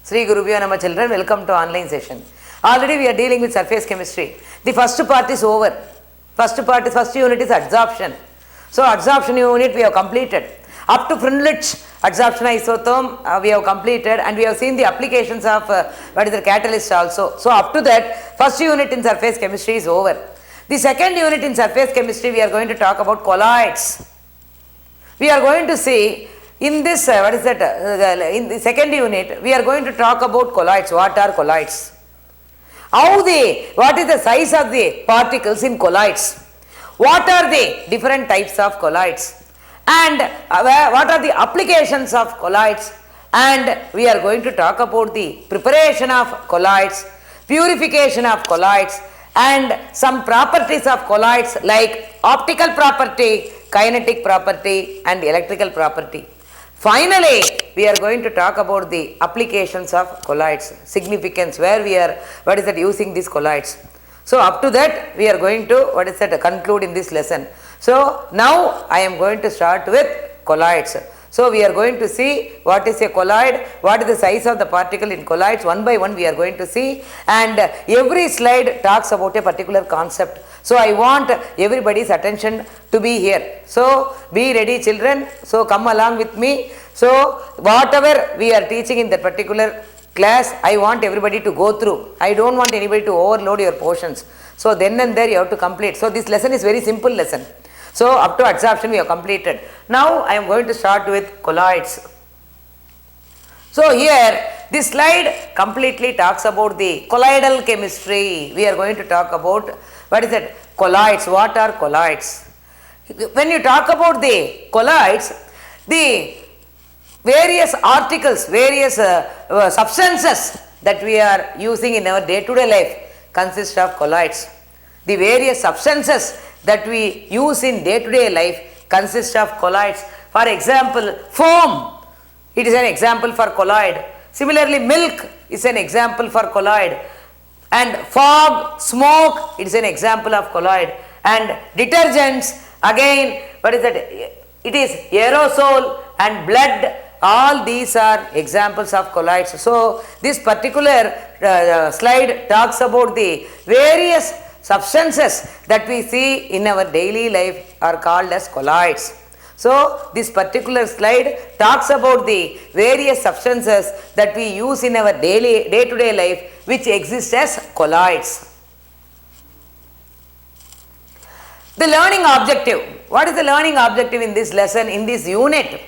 Sri Gurubhyo Nama children, welcome to online session. Already we are dealing with surface chemistry. The first part is over. First unit is adsorption. So adsorption unit we have completed. Up to Freundlich adsorption isotherm we have completed, and we have seen the applications of catalyst also. So up to that, first unit in surface chemistry is over. The second unit in surface chemistry we are going to talk about colloids. We are going to see in this in the second unit we are going to talk about colloids. What are colloids? What is the size of the particles in colloids? What are the different types of colloids? And what are the applications of colloids? And we are going to talk about the preparation of colloids, purification of colloids, and some properties of colloids like optical property, kinetic property, and electrical property. Finally, we are going to talk about the applications of colloids, significance, where we are using these colloids. So up to that we are going to conclude in this lesson. So now I am going to start with colloids. So we are going to see what is a colloid, what is the size of the particle in colloids. One by one we are going to see, and every slide talks about a particular concept. So I want everybody's attention to be here. So be ready children. So come along with me. So whatever we are teaching in that particular class, I want everybody to go through. I don't want anybody to overload your portions. So then and there you have to complete. So this lesson is very simple lesson. So up to adsorption we have completed. Now I am going to start with colloids. So here this slide completely talks about the colloidal chemistry. We are going to talk about colloids. What are colloids? When you talk about the colloids, the various articles, various substances that we are using in our day-to-day life consist of colloids. The various substances that we use in day-to-day life consist of colloids. For example, foam, it is an example for colloid. Similarly, milk is an example for colloid. And fog, smoke, it is an example of colloid. And detergents, again, it is aerosol and blood. All these are examples of colloids. So this particular slide talks about the various substances that we see in our daily life are called as colloids. So this particular slide talks about the various substances that we use in our day-to-day life which exist as colloids. The learning objective. What is the learning objective in this lesson, in this unit?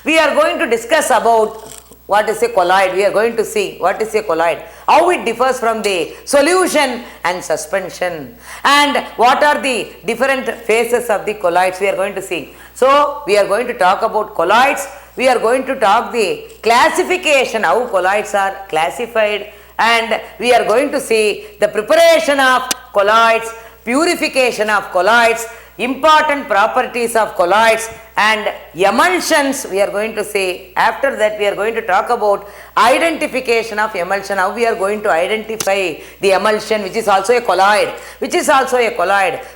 We are going to discuss about what is a colloid. We are going to see what is a colloid, how it differs from the solution and suspension, and what are the different phases of the colloids we are going to see. So we are going to talk about colloids. We are going to talk the classification, how colloids are classified, and we are going to see the preparation of colloids, purification of colloids, important properties of colloids, and emulsions we are going to see. After that we are going to talk about identification of emulsion, how we are going to identify the emulsion which is also a colloid,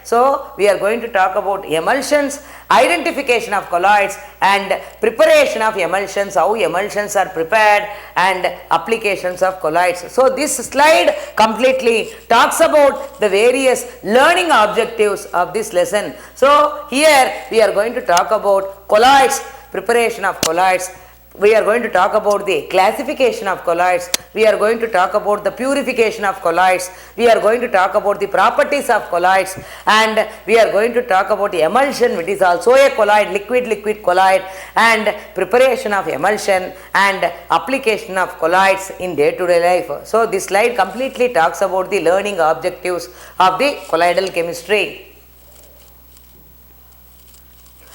So we are going to talk about emulsions, identification of colloids, and preparation of emulsions, how emulsions are prepared, and applications of colloids. So this slide completely talks about the various learning objectives of this lesson. So here we are going to talk about colloids, preparation of colloids. We are going to talk about the classification of colloids. We are going to talk about the purification of colloids. We are going to talk about the properties of colloids, and we are going to talk about emulsion, which is also a colloid, liquid colloid, and preparation of emulsion and application of colloids in day-to-day life. So this slide completely talks about the learning objectives of the colloidal chemistry.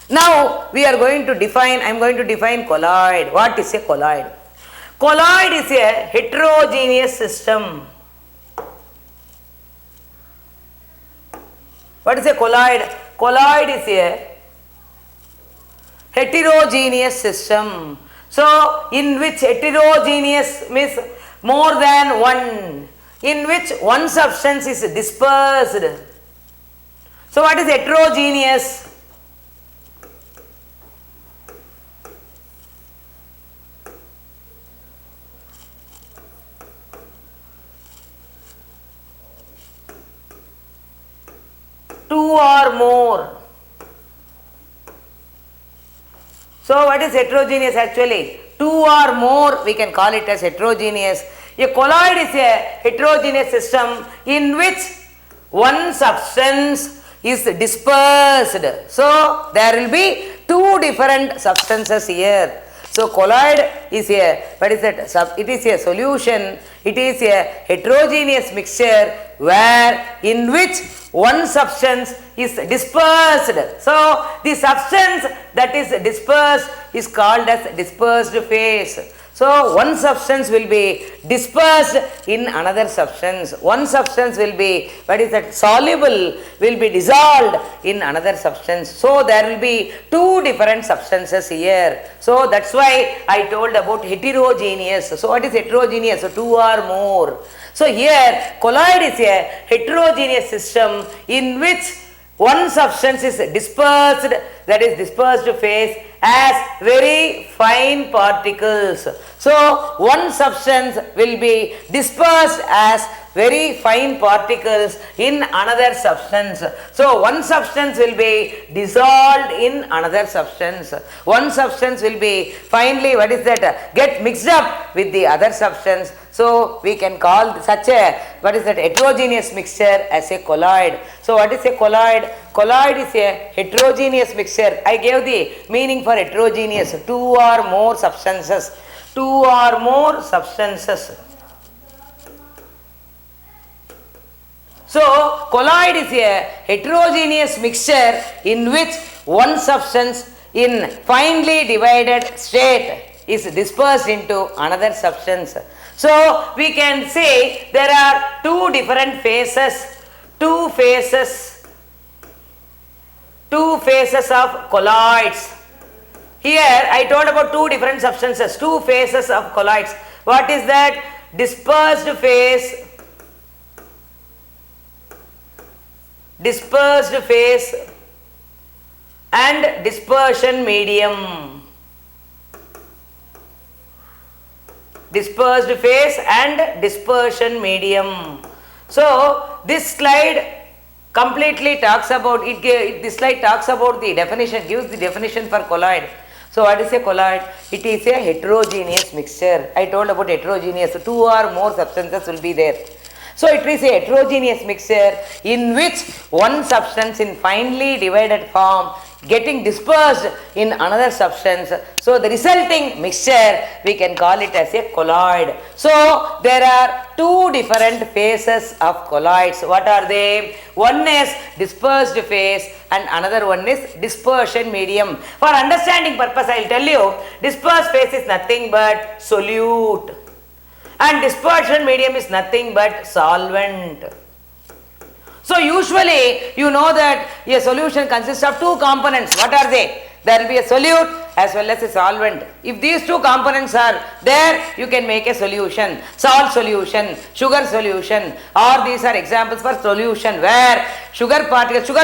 Now we are going to define, I am going to define colloid. What is a colloid? Colloid is a heterogeneous system. What is a colloid? Colloid is a heterogeneous system. So in which heterogeneous means more than one, in which one substance is dispersed. So what is heterogeneous? or more. So what is heterogeneous actually? Two or more, we can call it as heterogeneous. A colloid is a heterogeneous system in which one substance is dispersed. So there will be two different substances here. So colloid is a, what is that? It is a solution. It is a heterogeneous mixture where in which one substance is dispersed. So the substance that is dispersed is called as dispersed phase. So one substance will be dispersed in another substance. One substance will be, what is that, soluble, will be dissolved in another substance. So there will be two different substances here. So that's why I told about heterogeneous. So what is heterogeneous? So two or more. So here colloid is a heterogeneous system in which one substance is dispersed, that is dispersed phase, as very fine particles. So one substance will be dispersed as very fine particles in another substance. So one substance will be dissolved in another substance. One substance will be finally, what is that, get mixed up with the other substance. So we can call such a, what is that, heterogeneous mixture as a colloid. So what is a colloid? Colloid is a heterogeneous mixture. I gave the meaning for heterogeneous, two or more substances. Two or more substances. So colloid is a heterogeneous mixture in which one substance in finely divided state is dispersed into another substance. So we can say there are two different phases, two phases of colloids. Here I told about two different substances, two phases of colloids. What is that? Dispersed phase and dispersion medium. Dispersed phase and dispersion medium. So this slide completely talks about it. This slide talks about the definition, gives the definition for colloid. So what is a colloid? It is a heterogeneous mixture. I told about heterogeneous. So two or more substances will be there. So it is a heterogeneous mixture in which one substance in finely divided form getting dispersed in another substance. So the resulting mixture, we can call it as a colloid. So there are two different phases of colloids. What are they? One is dispersed phase and another one is dispersion medium. For understanding purpose, I will tell you, dispersed phase is nothing but solute and dispersion medium is nothing but solvent. So usually you know that a solution consists of two components. What are they? There will be a solute as well as a solvent. If these two components are there, you can make a solution. Salt solution, sugar solution, or these are examples for solution where sugar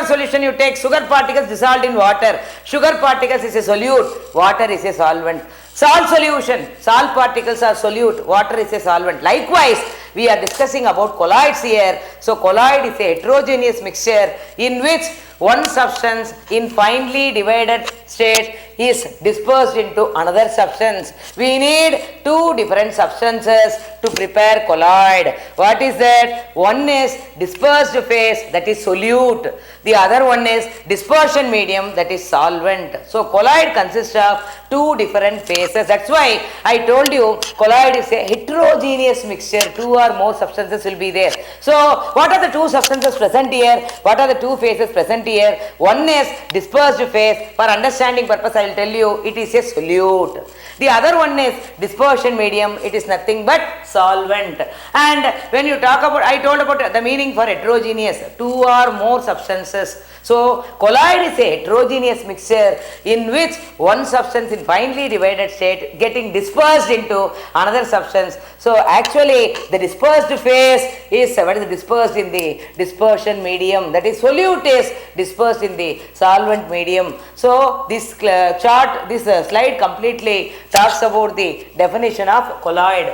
solution, you take sugar particles dissolved in water. Sugar particles is a solute, water is a solvent. Salt solution, salt particles are solute, water is a solvent. Likewise, we are discussing about colloids here. So colloid is a heterogeneous mixture in which one substance in finely divided state is dispersed into another substance. We need two different substances to prepare colloid. What is that? One is dispersed phase, that is solute. The other one is dispersion medium, that is solvent. So colloid consists of two different phases. That's why I told you colloid is a heterogeneous mixture. Two or more substances will be there. So what are the two substances present here? What are the two phases present here? One is dispersed phase. For understanding purpose, I will tell you it is a solute. The other one is dispersion medium. It is nothing but solvent. And when you talk about, I told about the meaning for heterogeneous, two or more substances. So colloid is a heterogeneous mixture in which one substance in finely divided state getting dispersed into another substance. So actually the dispersed phase is, what is dispersed in the dispersion medium, that is solute is dispersed in the solvent medium. So this chart, this slide completely talks about the definition of colloid.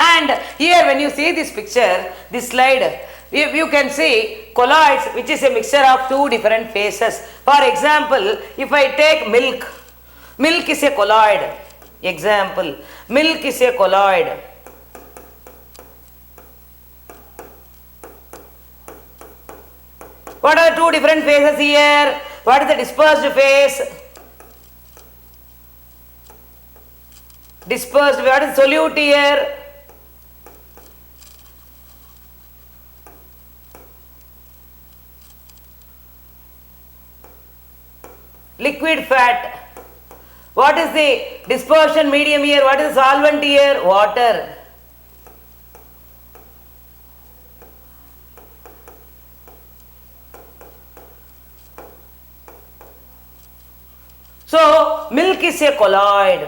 And here when you see this picture, this slide, If you can see colloids, which is a mixture of two different phases. For example, if I take milk, milk is a colloid. Example, milk is a colloid. What are the two different phases here? What is the dispersed phase? Dispersed, what is solute here? Liquid fat. What is the dispersion medium here? What is the solvent here? Water. So, milk is a colloid.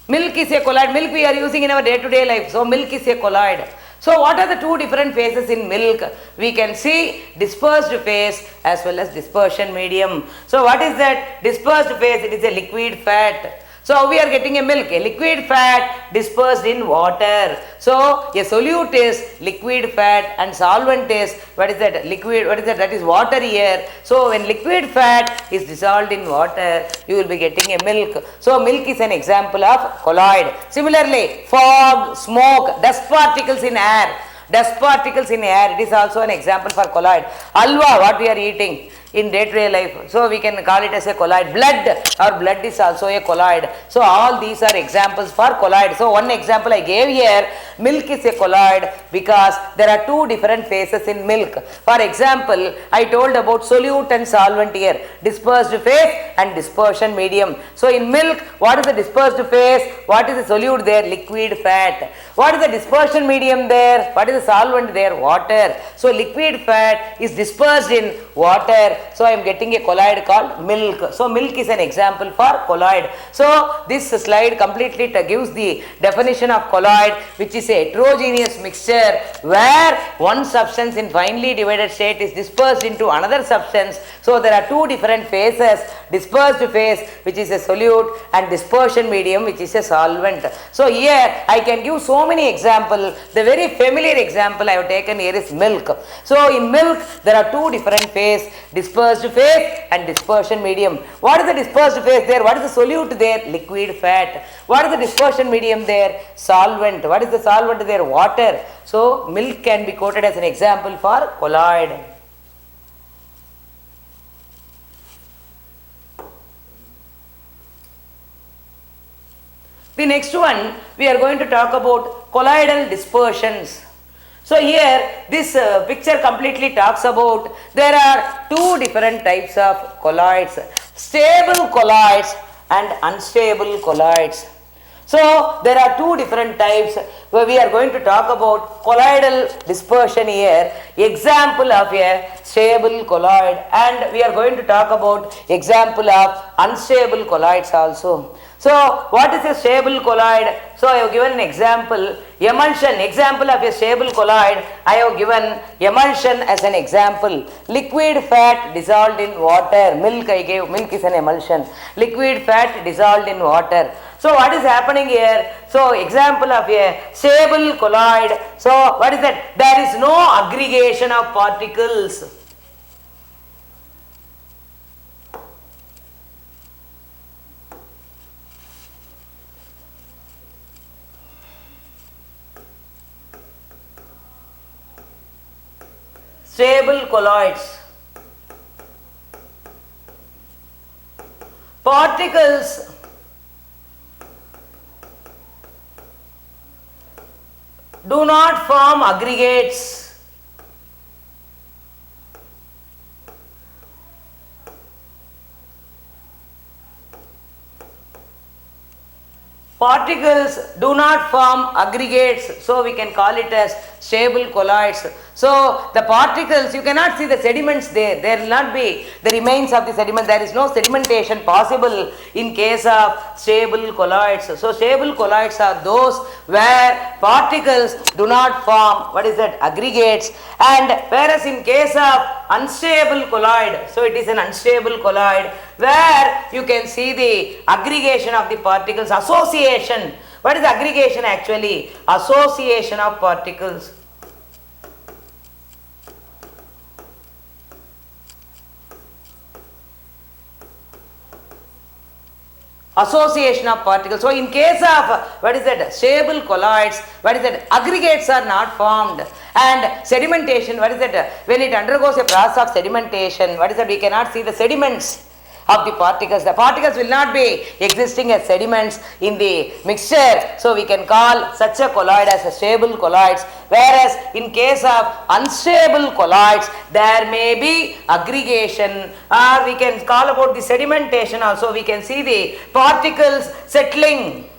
Milk is a colloid. Milk we are using in our day-to-day life. So, milk is a colloid. So, what are the two different phases in milk? We can see dispersed phase as well as dispersion medium. So, what is that dispersed phase? It is a liquid fat. So, we are getting a milk, a liquid fat dispersed in water. So, a solute is liquid fat and solvent is, what is that? Liquid, what is that? That is water here. So, when liquid fat is dissolved in water, you will be getting a milk. So, milk is an example of colloid. Similarly, fog, smoke, dust particles in air. Dust particles in air, it is also an example for colloid. Alva, what we are eating in day-to-day life, so we can call it as a colloid. Blood, our blood is also a colloid. So all these are examples for colloid. So one example I gave here, milk is a colloid because there are two different phases in milk. For example, I told about solute and solvent here, dispersed phase and dispersion medium. So in milk, what is the dispersed phase? What is the solute there? Liquid fat. What is the dispersion medium there? What is the solvent there? Water. So liquid fat is dispersed in water. So I am getting a colloid called milk. So milk is an example for colloid. So this slide completely gives the definition of colloid, which is a heterogeneous mixture where one substance in finely divided state is dispersed into another substance. So there are two different phases, dispersed phase which is a solute and dispersion medium which is a solvent. So here I can give so many examples. The very familiar example I have taken here is milk. So in milk there are two different phases, dispersed phase and dispersion medium. What is the dispersed phase there? What is the solute there? Liquid fat. What is the dispersion medium there? Solvent. What is the solvent there? Water. So milk can be quoted as an example for colloid. The next one we are going to talk about colloidal dispersions. So here this picture completely talks about there are two different types of colloids, stable colloids and unstable colloids. So there are two different types where we are going to talk about colloidal dispersion here, example of a stable colloid, and we are going to talk about example of unstable colloids also. So what is a stable colloid? So I have given an example, emulsion, example of a stable colloid, I have given emulsion as an example. Liquid fat dissolved in water, milk I gave, milk is an emulsion. Liquid fat dissolved in water. So what is happening here? So example of a stable colloid. So what is that? There is no aggregation of particles. Stable colloids. Particles do not form aggregates. Particles do not form aggregates, so we can call it as stable colloids. So the particles, you cannot see the sediments there, there will not be the remains of the sediment, there is no sedimentation possible in case of stable colloids. So stable colloids are those where particles do not form, what is that, aggregates, and whereas in case of unstable colloid, so it is an unstable colloid where you can see the aggregation of the particles, association. What is aggregation actually? Association of particles. association of particles. So in case of what is that, stable colloids, what is that, aggregates are not formed, and sedimentation, what is that, when it undergoes a process of sedimentation, what is that, we cannot see the sediments of the particles. The particles will not be existing as sediments in the mixture, so we can call such a colloid as a stable colloids, whereas in case of unstable colloids there may be aggregation, or we can call about the sedimentation also. We can see the particles settling.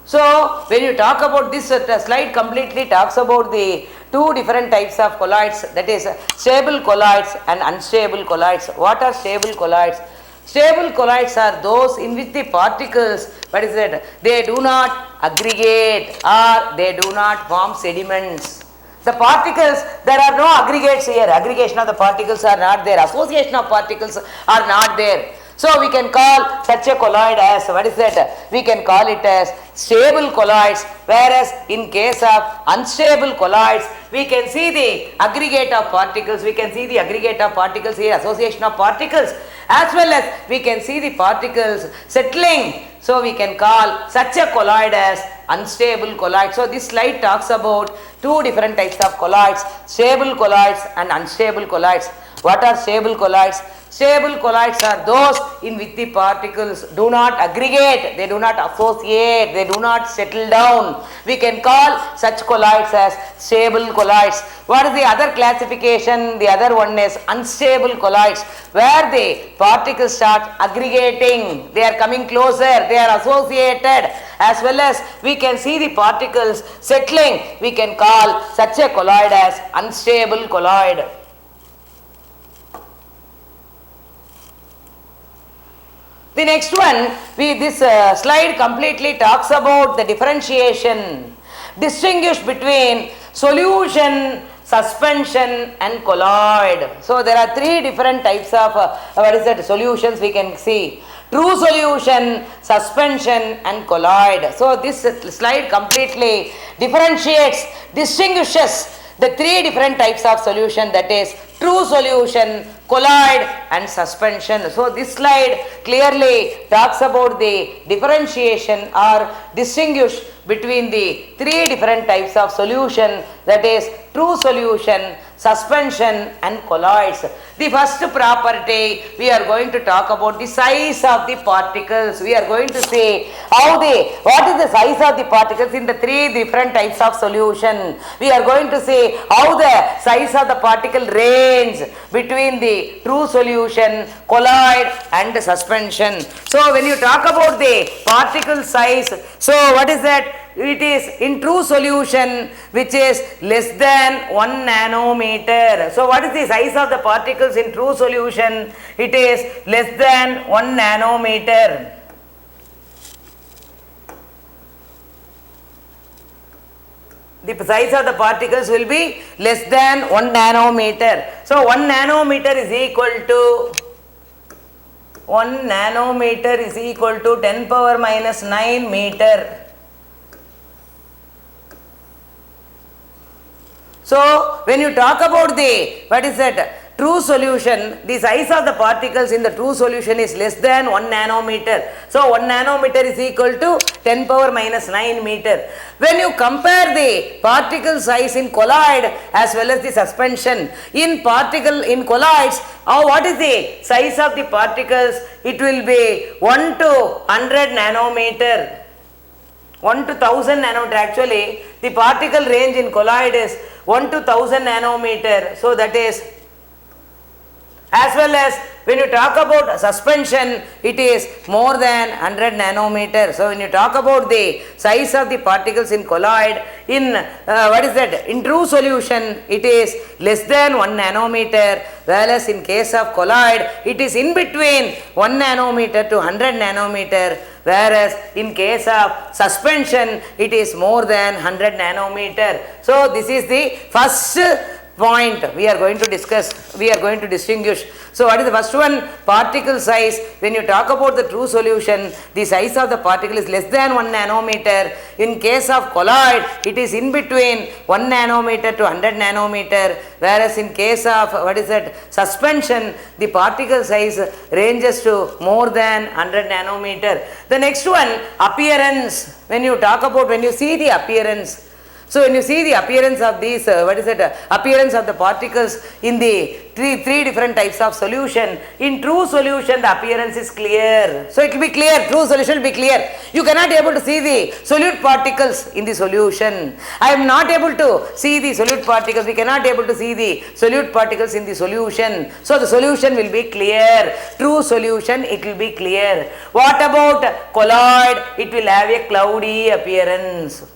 So when you talk about this, the slide completely talks about the two different types of colloids, that is stable colloids and unstable colloids. What are stable colloids? Stable colloids are those in which the particles, what is it, they do not aggregate or they do not form sediments. The particles, there are no aggregates here, aggregation of the particles are not there, association of particles are not there. So we can call such a colloid as, what is that, we can call it as stable colloids, whereas in case of unstable colloids we can see the aggregate of particles, we can see the aggregate of particles here, association of particles, as well as we can see the particles settling. So we can call such a colloid as unstable colloid. So this slide talks about two different types of colloids, stable colloids and unstable colloids. What are stable colloids? Stable colloids are those in which the particles do not aggregate, they do not associate, they do not settle down. We can call such colloids as stable colloids. What is the other classification? The other one is unstable colloids, where the particles start aggregating, they are coming closer, they are associated, as well as we can see the particles settling. We can call such a colloid as unstable colloid. The next one, this slide completely talks about the differentiation, distinguish between solution, suspension and colloid. So there are three different types of solutions we can see: true solution, suspension and colloid. So this slide completely differentiates, distinguishes the three different types of solution, that is true solution, colloid and suspension. So this slide clearly talks about the differentiation or distinguish between the three different types of solution, that is true solution, suspension and colloids. The first property, we are going to talk about the size of the particles. We are going to say what is the size of the particles in the three different types of solution. We are going to say how the size of the particle range between the true solution, colloid and suspension. So when you talk about the particle size, so what is that? It is in true solution which is less than 1 nanometer. So what is the size of the particles in true solution? It is less than 1 nanometer. The size of the particles will be less than 1 nanometer. So 1 nanometer is equal to 10 power minus 9 meter. So when you talk about the true solution, the size of the particles in the true solution is less than 1 nanometer. So 1 nanometer is equal to 10 power minus 9 meter. When you compare the particle size in colloid as well as the suspension, in colloids, what is the size of the particles? It will be 1 to 100 nanometer. 1 to 1000 nanometer. Actually, the particle range in colloid is 1 to 1000 nanometer. So that is, as well as when you talk about suspension, it is more than 100 nanometer. So when you talk about the size of the particles in colloid, in in true solution, it is less than 1 nanometer, whereas in case of colloid, it is in between 1 nanometer to 100 nanometer, whereas in case of suspension, it is more than 100 nanometer. So this is the first point we are going to discuss, we are going to distinguish. So what is the first one? Particle size. When you talk about the true solution, the size of the particle is less than 1 nanometer. In case of colloid, it is in between 1 nanometer to 100 nanometer, whereas in case of what is that, suspension, the particle size ranges to more than 100 nanometer. The next one, appearance. When you talk about, when you see the appearance, so when you see the appearance of these, appearance of the particles in the three different types of solution, in true solution the appearance is clear. So it will be clear, true solution will be clear. You cannot able to see the solute particles in the solution. I am not able to see the solute particles, we cannot able to see the solute particles in the solution. So the solution will be clear, true solution it will be clear. What about colloid? It will have a cloudy appearance.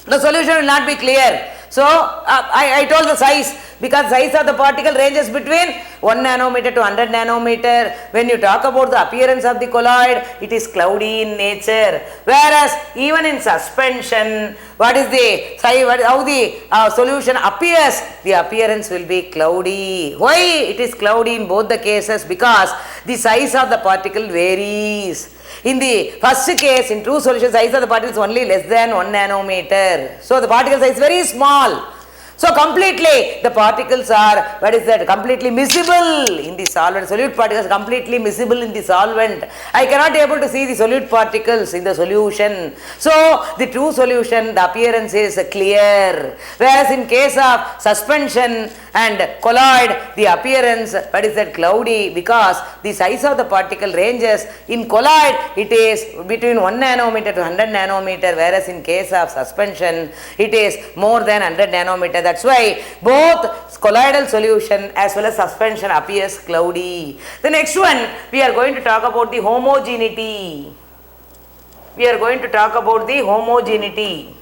The solution will not be clear. So I told the size, because size of the particle ranges between 1 nanometer to 100 nanometer. When you talk about the appearance of the colloid, it is cloudy in nature. Whereas even in suspension, what is the size, how the solution appears? The appearance will be cloudy. Why it is cloudy in both the cases? Because the size of the particle varies. In the first case, in true solution, size of the particle is only less than 1 nanometer. So the particle size is very small. So completely the particles are, what is that, completely miscible in the solvent. Solute particles completely miscible in the solvent. I cannot able to see the solute particles in the solution. So the true solution, the appearance is clear. Whereas in case of suspension and colloid, the appearance, what is that, cloudy, because the size of the particle ranges. In colloid, it is between 1 nanometer to 100 nanometer, whereas in case of suspension, it is more than 100 nanometer. That's why both colloidal solution as well as suspension appears cloudy. The next one, we are going to talk about the homogeneity. We are going to talk about the homogeneity.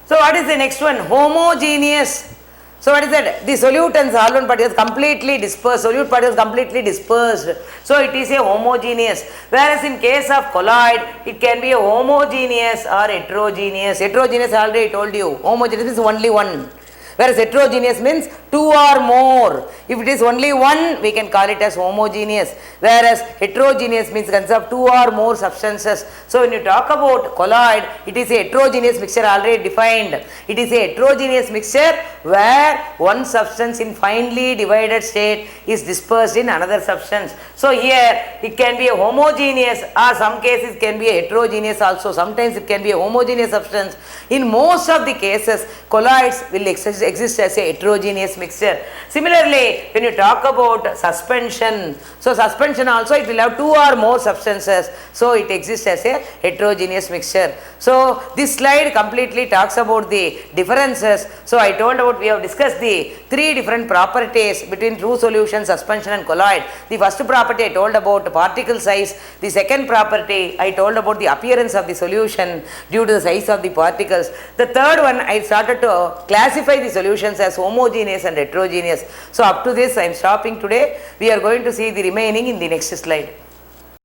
So what is the next one? Homogeneous. So what is that? The solute and solvent particles completely dispersed. Solute particles completely dispersed. So it is a homogeneous. Whereas in case of colloid, it can be a homogeneous or heterogeneous. Heterogeneous, I already told you. Homogeneous means only one. Whereas heterogeneous means two or more. If it is only one, we can call it as homogeneous. Whereas heterogeneous means consists of two or more substances. So when you talk about colloid, it is a heterogeneous mixture already defined. It is a heterogeneous mixture where one substance in finely divided state is dispersed in another substance. So here it can be a homogeneous, or some cases it can be a heterogeneous also. Sometimes it can be a homogeneous substance. In most of the cases, colloids will exist as a heterogeneous mixture. Similarly, when you talk about suspension, so suspension also it will have two or more substances, so it exists as a heterogeneous mixture. So this slide completely talks about the differences. So I told about, we have discussed the three different properties between true solution, suspension and colloid. The first property I told about particle size. The second property I told about the appearance of the solution due to the size of the particles. The third one, I started to classify the solutions as homogeneous and heterogeneous. So up to this I am stopping today. We are going to see the remaining in the next slide.